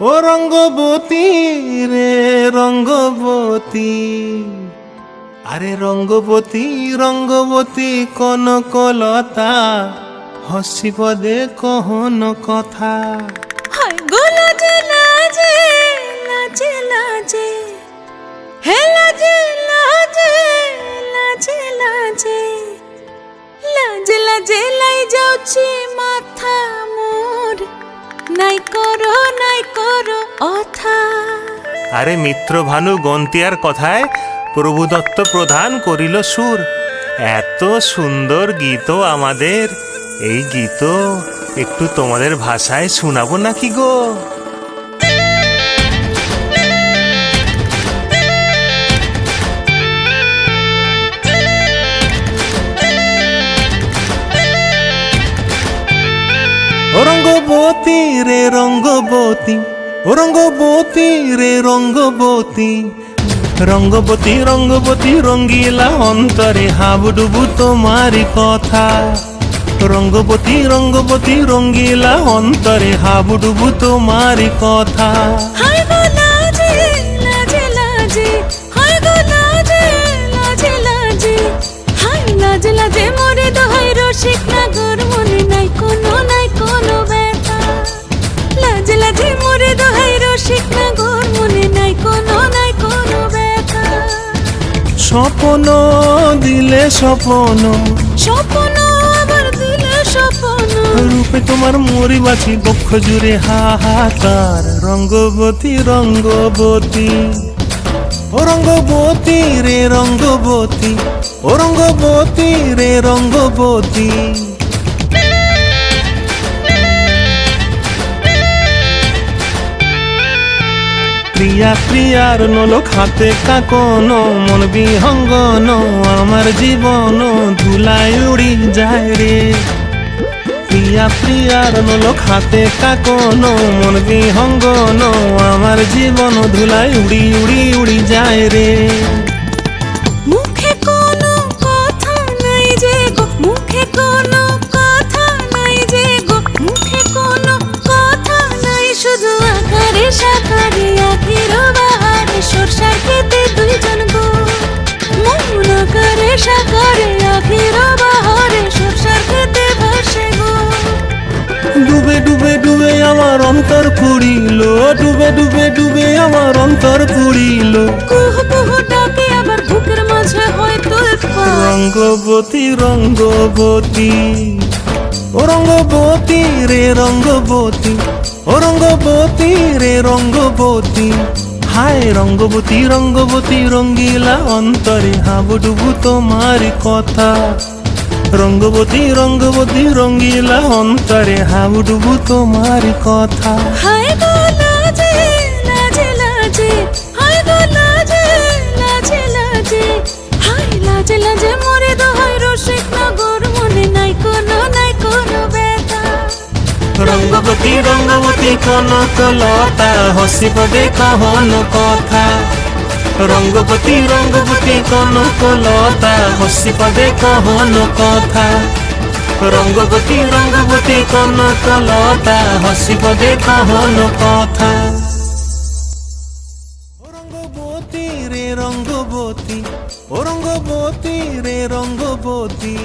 ও রঙ্গবতী রে রঙ্গবতী, আরে রঙ্গবতী রঙ্গবতী কনকলতা, হসিব দে কহন কথা। হায় গো লাজে লাজে লাজে লাজে, হে লাজে লাজে লাজে লাজে, লাজে লাজে লাই যাଉଛି মাথা মোর, নাই করো অথা। আরে মিত্র ভানু গন্তিয়ার কথায় প্রভুদত্ত প্রধান করিল সুর। এত সুন্দর গীত আমাদের, এই গীত একটু তোমাদের ভাষায় শোনাবো নাকি গো? ও রঙ্গবতী রে রঙ্গবতী, ও রঙ্গবতী রে রঙ্গবতী, রঙ্গবতী রঙ্গবতী রঙ্গিলা অন্তরে হাবুডুবু তোমারি কথা। রঙ্গবতী রঙ্গবতী রঙ্গিলা অন্তরে হাবুডুবু তোমারি কথা। হায় গো লাজে লাজে লাজে, হায় গো লাজে লাজে লাজে, হায় লাজে লাজে মোরে দোহাই রসিক নাগর, মনে নাই কোনো ব্যথা। লাজে লাজে মোরে দোহাই রসিক নাগর, মনে নাই কোনো ব্যথা। স্বপ্ন দিলে স্বপ্ন, স্বপ্ন আবার দিলে স্বপ্ন, রূপে তোমার মরি বাছি বক্ষ জুড়ে হাহাকার। রঙ্গবতী রঙ্গবতী, ও রঙ্গবতী রে রঙ্গবতী, ও রঙ্গবতী রে রঙ্গবতী। প্রিয়া প্রিয়ার নলক হাতে কাকন, মন বিহঙ্গন আমার জীবন ধুলায় উড়ি যায় রে। প্রিয়া প্রিয়ার নলক হাতে কাকন, মন বিহঙ্গন আমার জীবন ধুলায় উড়ি উড়ি উড়ি যায় রে। মুখে কোনো কথা নাই যে গো, মুখে কোনো কথা নাই যে গো, মুখে কোনো কথা নাই, শুধু আকারে সাকারে আখির বাহারে সরষার খেতে দুইজন গো। মন আকারে সাকারে আখির বাহারে সরষার খেতে ভাসে গো। ডুবে ডুবে ডুবে আমার অন্তর পুড়িল, ডুবে ডুবে ডুবে আমার অন্তর পুড়িল। কুহু কুহু ডাকে আবার বুকের মাঝে হয় তোলপাড়। রঙ্গবতী রঙ্গবতী, ও রঙ্গবতী রে রঙ্গবতী, ও রঙ্গবতী রে রঙ্গবতী। হায় রঙ্গবতী রঙ্গবতী রঙ্গিলা অন্তরে হাবুডুবু তোমারি কথা। রঙ্গবতী রঙ্গবতী রঙ্গিলা অন্তরে হাবুডুবু তোমারি কথা। হায় গো লাজে লাজে লাজে, হায় গো লাজে লাজে লাজে, হায় লাজে লাজে মোরে দোহাই রসিক নগর, মনে নাই কোনো ব্যথা। রঙ্গবতী রঙ্গবতী কনকলতা, হসিব দে কহন কথা। রঙ্গবতী রঙ্গবতী কনকলতা, হসিব দে কহন কথা। রঙ্গবতী রঙ্গবতী কনকলতা, হসিব দে কহন কথা। ও রঙ্গবতী রে রঙ্গবতী, ও রঙ্গবতী রে রঙ্গবতী।